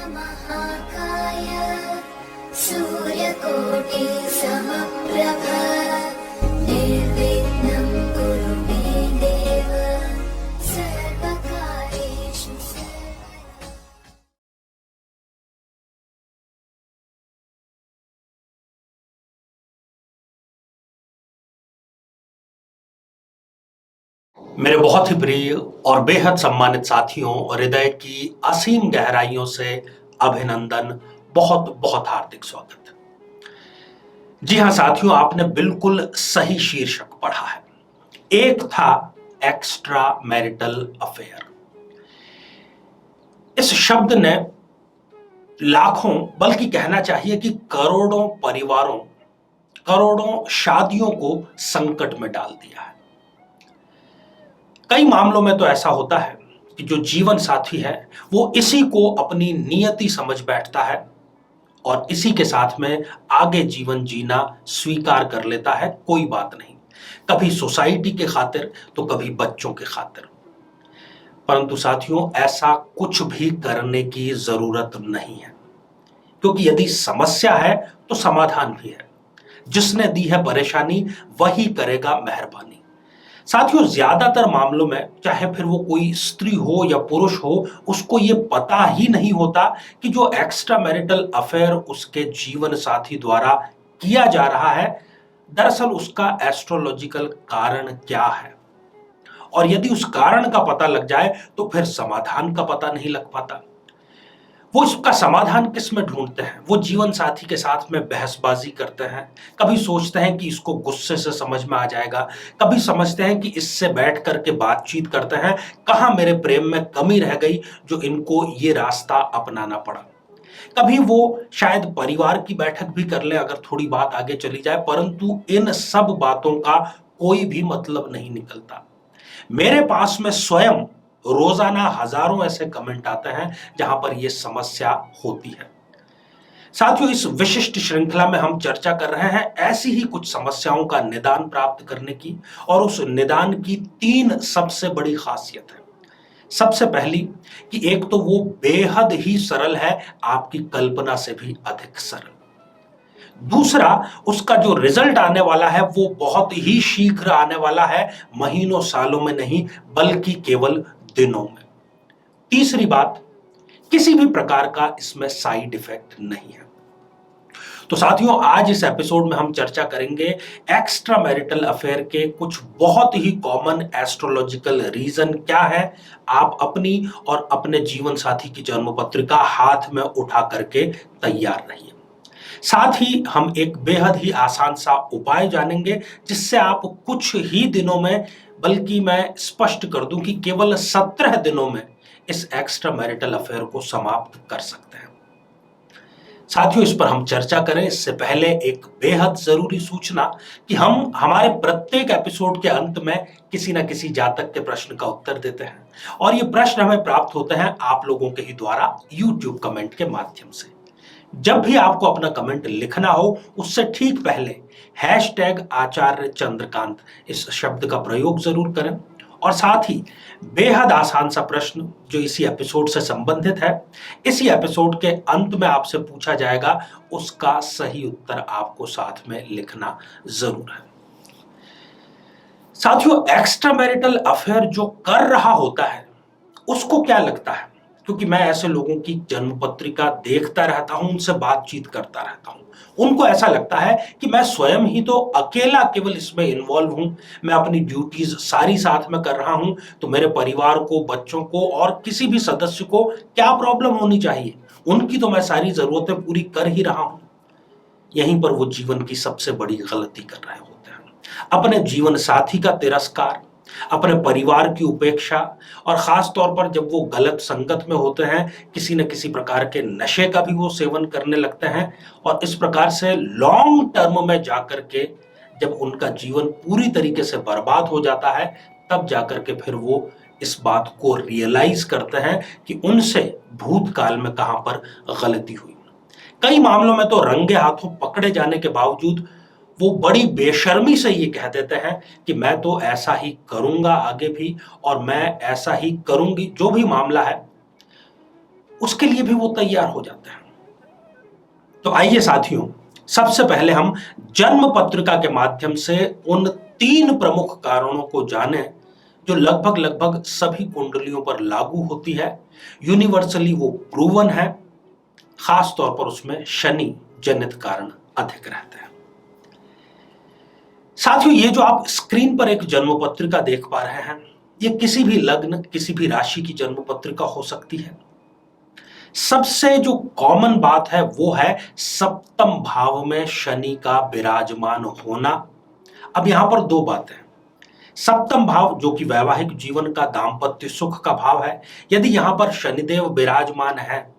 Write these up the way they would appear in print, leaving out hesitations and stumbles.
महाकाय सूर्यकोटि समप्रभ निर्विघ्नं कुरु मे देव सर्वकार्येषु सर्वदा। मेरे बहुत ही प्रिय और बेहद सम्मानित साथियों, हृदय की असीम गहराइयों से अभिनंदन, बहुत बहुत हार्दिक स्वागत। जी हां साथियों, आपने बिल्कुल सही शीर्षक पढ़ा है। एक था एक्स्ट्रा मैरिटल अफेयर। इस शब्द ने लाखों, बल्कि कहना चाहिए कि करोड़ों परिवारों, करोड़ों शादियों को संकट में डाल दिया है। कई मामलों में तो ऐसा होता है कि जो जीवन साथी है वो इसी को अपनी नियति समझ बैठता है और इसी के साथ में आगे जीवन जीना स्वीकार कर लेता है। कोई बात नहीं, कभी सोसाइटी के खातिर तो कभी बच्चों के खातिर। परंतु साथियों, ऐसा कुछ भी करने की जरूरत नहीं है, क्योंकि यदि समस्या है तो समाधान भी है। जिसने दी है परेशानी वही करेगा मेहरबानी। साथियों, ज्यादातर मामलों में, चाहे फिर वो कोई स्त्री हो या पुरुष हो, उसको ये पता ही नहीं होता कि जो एक्स्ट्रा मैरिटल अफेयर उसके जीवन साथी द्वारा किया जा रहा है, दरअसल उसका एस्ट्रोलॉजिकल कारण क्या है। और यदि उस कारण का पता लग जाए तो फिर समाधान का पता नहीं लग पाता। वो इसका समाधान किस में ढूंढते हैं? वो जीवन साथी के साथ में बहसबाजी करते हैं। कभी सोचते हैं कि इसको गुस्से से समझ में आ जाएगा, कभी समझते हैं कि इससे बैठ करके बातचीत करते हैं, कहां मेरे प्रेम में कमी रह गई जो इनको ये रास्ता अपनाना पड़ा। कभी वो शायद परिवार की बैठक भी कर ले अगर थोड़ी बात आगे चली जाए, परंतु इन सब बातों का कोई भी मतलब नहीं निकलता। मेरे पास में स्वयं रोजाना हजारों ऐसे कमेंट आते हैं जहां पर यह समस्या होती है। साथियों, इस विशिष्ट श्रृंखला में हम चर्चा कर रहे हैं ऐसी ही कुछ समस्याओं का निदान प्राप्त करने की, और उस निदान की 3 सबसे बड़ी खासियत है। सबसे पहली कि एक तो वो बेहद ही सरल है, आपकी कल्पना से भी अधिक सरल। दूसरा, उसका जो रिजल्ट आने वाला है वो बहुत ही शीघ्र आने वाला है, महीनों सालों में नहीं बल्कि केवल दिनों में। तीसरी बात, किसी भी प्रकार का इसमें साइड इफेक्ट नहीं है। तो साथियों, आज इस एपिसोड में हम चर्चा करेंगे एक्स्ट्रा मैरिटल अफेयर के कुछ बहुत ही कॉमन एस्ट्रोलॉजिकल रीजन क्या है। आप अपनी और अपने जीवन साथी की जन्म पत्रिका हाथ में उठा करके तैयार रहिए। साथ ही हम एक बेहद ही आसान सा उपाय जानेंगे जिससे आप कुछ ही दिनों में, बल्कि मैं स्पष्ट कर दूं कि केवल 17 दिनों में इस एक्स्ट्रा मैरिटल अफेयर को समाप्त कर सकते हैं। साथियों, इस पर हम चर्चा करें इससे पहले एक बेहद जरूरी सूचना कि हम हमारे प्रत्येक एपिसोड के अंत में किसी न किसी जातक के प्रश्न का उत्तर देते हैं, और ये प्रश्न हमें प्राप्त होते हैं आप लोगों के ही द्वारा YouTube कमेंट के माध्यम से। जब भी आपको अपना कमेंट लिखना हो उससे ठीक पहले #आचार्य चंद्रकांत इस शब्द का प्रयोग जरूर करें, और साथ ही बेहद आसान सा प्रश्न जो इसी एपिसोड से संबंधित है, इसी एपिसोड के अंत में आपसे पूछा जाएगा, उसका सही उत्तर आपको साथ में लिखना जरूर है। साथियों, एक्स्ट्रा मैरिटल अफेयर जो कर रहा होता है उसको क्या लगता है, क्योंकि मैं ऐसे लोगों की जन्म पत्रिका देखता रहता हूं, उनसे बातचीत करता रहता हूं, उनको ऐसा लगता है कि मैं स्वयं ही तो अकेला केवल इसमें इन्वॉल्व हूं, मैं अपनी ड्यूटीज सारी साथ में कर रहा हूं, तो मेरे परिवार को, बच्चों को और किसी भी सदस्य को क्या प्रॉब्लम होनी चाहिए, उनकी तो मैं सारी जरूरतें पूरी कर ही रहा हूं। यहीं पर वो जीवन की सबसे बड़ी गलती कर रहे होते हैं। अपने जीवन साथी का तिरस्कार, अपने परिवार की उपेक्षा, और खास तौर पर जब वो गलत संगत में होते हैं, किसी न किसी प्रकार के नशे का भी वो सेवन करने लगते हैं, और इस प्रकार से लॉन्ग टर्म में जाकर के जब उनका जीवन पूरी तरीके से बर्बाद हो जाता है, तब जाकर के फिर वो इस बात को रियलाइज करते हैं कि उनसे भूतकाल में कहां पर गलती हुई। कई मामलों में तो रंगे हाथों पकड़े जाने के बावजूद वो बड़ी बेशर्मी से ये कह देते हैं कि मैं तो ऐसा ही करूंगा आगे भी, और मैं ऐसा ही करूंगी। जो भी मामला है उसके लिए भी वो तैयार हो जाते हैं। तो आइए साथियों, सबसे पहले हम जन्म पत्रिका के माध्यम से उन 3 प्रमुख कारणों को जानें जो लगभग लगभग सभी कुंडलियों पर लागू होती है। यूनिवर्सली वो प्रूवन है, खास तौर पर उसमें शनि जनित कारण अधिक रहते हैं। साथियों, ये जो आप स्क्रीन पर एक जन्म पत्रिका देख पा रहे हैं, ये किसी भी लग्न, किसी भी राशि की जन्म पत्रिका हो सकती है। सबसे जो कॉमन बात है वो है सप्तम भाव में शनि का विराजमान होना। अब यहां पर 2 बातें हैं। सप्तम भाव जो कि वैवाहिक जीवन का, दाम्पत्य सुख का भाव है, यदि यहां पर शनिदेव विराजमान है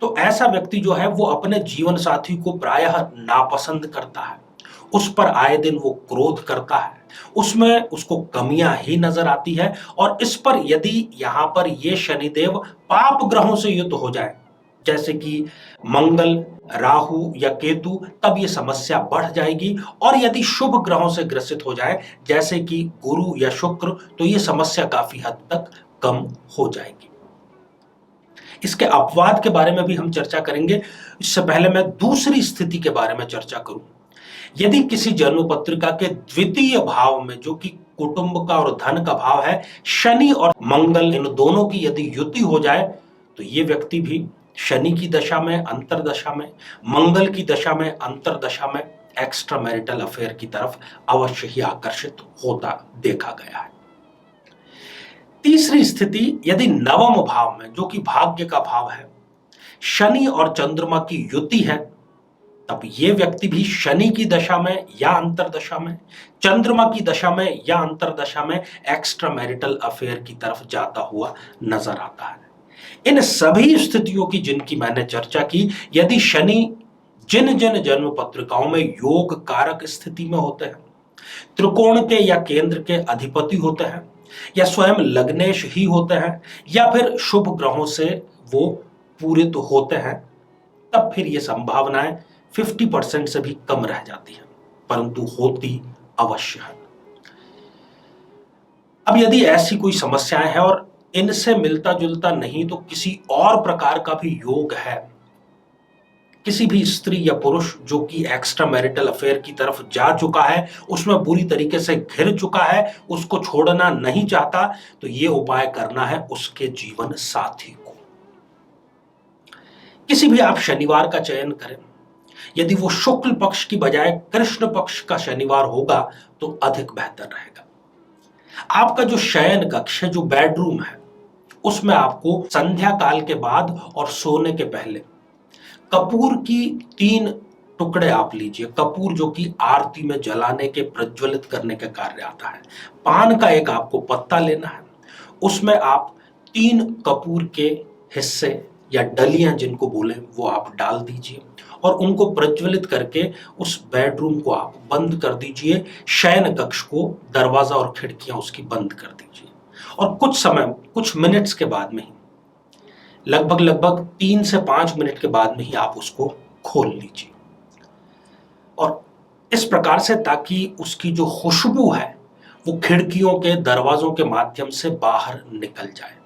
तो ऐसा व्यक्ति जो है वो अपने जीवन साथी को प्रायः नापसंद करता है, उस पर आए दिन वो क्रोध करता है, उसमें उसको कमियां ही नजर आती है। और इस पर यदि यहां पर ये शनिदेव पाप ग्रहों से युद्ध हो जाए, जैसे कि मंगल, राहु या केतु, तब ये समस्या बढ़ जाएगी। और यदि शुभ ग्रहों से ग्रसित हो जाए, जैसे कि गुरु या शुक्र, तो ये समस्या काफी हद तक कम हो जाएगी। इसके अपवाद के बारे में भी हम चर्चा करेंगे। इससे पहले मैं दूसरी स्थिति के बारे में चर्चा करूं। यदि किसी जन्म पत्रिका के द्वितीय भाव में, जो कि कुटुंब का और धन का भाव है, शनि और मंगल इन दोनों की यदि युति हो जाए, तो ये व्यक्ति भी शनि की दशा में, अंतरदशा में, मंगल की दशा में, अंतरदशा में एक्स्ट्रा मैरिटल अफेयर की तरफ अवश्य ही आकर्षित होता देखा गया है। तीसरी स्थिति, यदि नवम भाव में, जो कि भाग्य का भाव है, शनि और चंद्रमा की युति है, तब ये व्यक्ति भी शनि की दशा में या अंतरदशा में, चंद्रमा की दशा में या अंतरदशा में एक्स्ट्रा मैरिटल अफेयर की तरफ जाता हुआ नजर आता है। इन सभी स्थितियों की जिनकी मैंने चर्चा की, यदि शनि जिन जिन जन्म पत्रिकाओं में योग कारक स्थिति में होते हैं, त्रिकोण के या केंद्र के अधिपति होते हैं, या स्वयं लग्नेश ही होते हैं, या फिर शुभ ग्रहों से वो पूरित होते हैं, तब फिर ये संभावनाएं 50% से भी कम रह जाती हैं, परंतु होती अवश्य है। अब यदि ऐसी कोई समस्याएं हैं और इनसे मिलता जुलता नहीं तो किसी और प्रकार का भी योग है, किसी भी स्त्री या पुरुष जो कि एक्स्ट्रा मैरिटल अफेयर की तरफ जा चुका है, उसमें बुरी तरीके से घिर चुका है, उसको छोड़ना नहीं चाहता, तो ये उपाय करना है उसके जीवन साथी को। किसी भी आप शनिवार का चयन करें, यदि वो शुक्ल पक्ष की बजाय कृष्ण पक्ष का शनिवार होगा तो अधिक बेहतर रहेगा। आपका जो शयन कक्ष है, जो बेडरूम है, उसमें आपको संध्या काल के बाद और सोने के पहले कपूर की 3 टुकड़े आप लीजिए। कपूर जो कि आरती में जलाने के, प्रज्वलित करने के कार्य आता है। पान का एक आपको पत्ता लेना है, उसमें आप 3 कपूर के हिस्से या डलियां जिनको बोले वो आप डाल दीजिए और उनको प्रज्वलित करके उस बेडरूम को आप बंद कर दीजिए। शयन कक्ष को, दरवाजा और खिड़कियां उसकी बंद कर दीजिए और कुछ समय, कुछ मिनट्स के बाद में ही, लगभग 3 से 5 मिनट के बाद में ही आप उसको खोल लीजिए। और इस प्रकार से, ताकि उसकी जो खुशबू है वो खिड़कियों के, दरवाजों के माध्यम से बाहर निकल जाए।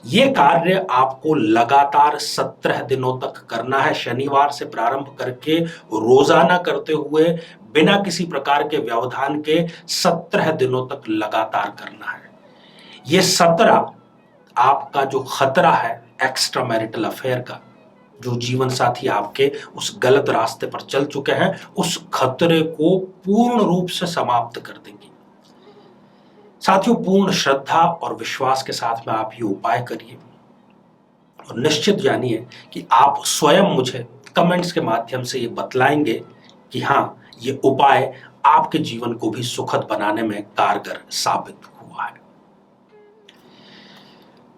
ये कार्य आपको लगातार 17 दिनों तक करना है। शनिवार से प्रारंभ करके रोजाना करते हुए, बिना किसी प्रकार के व्यवधान के 17 दिनों तक लगातार करना है। ये 17 आपका जो खतरा है एक्स्ट्रा मैरिटल अफेयर का, जो जीवन साथी आपके उस गलत रास्ते पर चल चुके हैं, उस खतरे को पूर्ण रूप से समाप्त कर देंगी। साथियों, पूर्ण श्रद्धा और विश्वास के साथ में आप ये उपाय करिए और निश्चित जानिए कि आप स्वयं मुझे कमेंट्स के माध्यम से ये बतलाएंगे कि हाँ, ये उपाय आपके जीवन को भी सुखद बनाने में कारगर साबित हुआ है।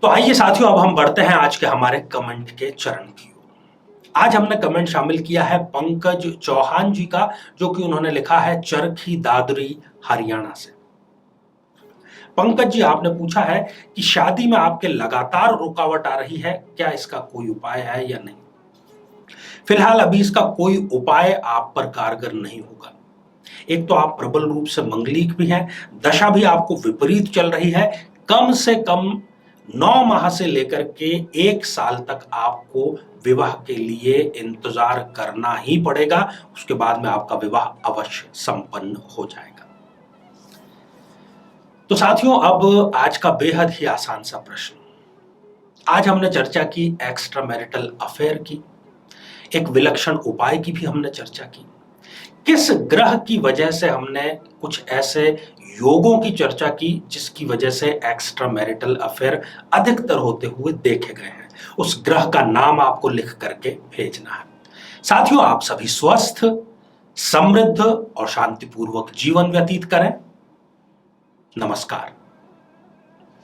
तो आइए साथियों, अब हम बढ़ते हैं आज के हमारे कमेंट के चरण की ओर। आज हमने कमेंट शामिल किया है पंकज चौहान जी का, जो कि उन्होंने लिखा है चरखी दादरी हरियाणा से। पंकज जी, आपने पूछा है कि शादी में आपके लगातार रुकावट आ रही है, क्या इसका कोई उपाय है या नहीं। फिलहाल अभी इसका कोई उपाय आप पर कारगर नहीं होगा। एक तो आप प्रबल रूप से मंगलिक भी हैं, दशा भी आपको विपरीत चल रही है। कम से कम 9 माह से लेकर के 1 साल तक आपको विवाह के लिए इंतजार करना ही पड़ेगा। उसके बाद में आपका विवाह अवश्य संपन्न हो जाएगा। तो साथियों, अब आज का बेहद ही आसान सा प्रश्न। आज हमने चर्चा की एक्स्ट्रा मैरिटल अफेयर की, एक विलक्षण उपाय की भी हमने चर्चा की। किस ग्रह की वजह से हमने कुछ ऐसे योगों की चर्चा की जिसकी वजह से एक्स्ट्रा मैरिटल अफेयर अधिकतर होते हुए देखे गए हैं। उस ग्रह का नाम आपको लिख करके भेजना है। साथियों, आप सभी स्वस्थ, समृद्ध और शांतिपूर्वक जीवन व्यतीत करें। नमस्कार।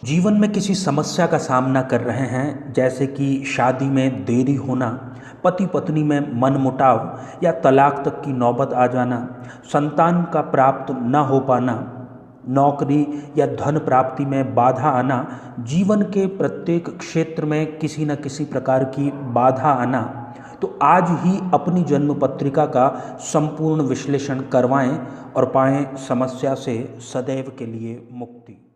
जीवन में किसी समस्या का सामना कर रहे हैं, जैसे कि शादी में देरी होना, पति पत्नी में मनमुटाव या तलाक तक की नौबत आ जाना, संतान का प्राप्त न हो पाना, नौकरी या धन प्राप्ति में बाधा आना, जीवन के प्रत्येक क्षेत्र में किसी न किसी प्रकार की बाधा आना, तो आज ही अपनी जन्म पत्रिका का संपूर्ण विश्लेषण करवाएं और पाएं समस्या से सदैव के लिए मुक्ति।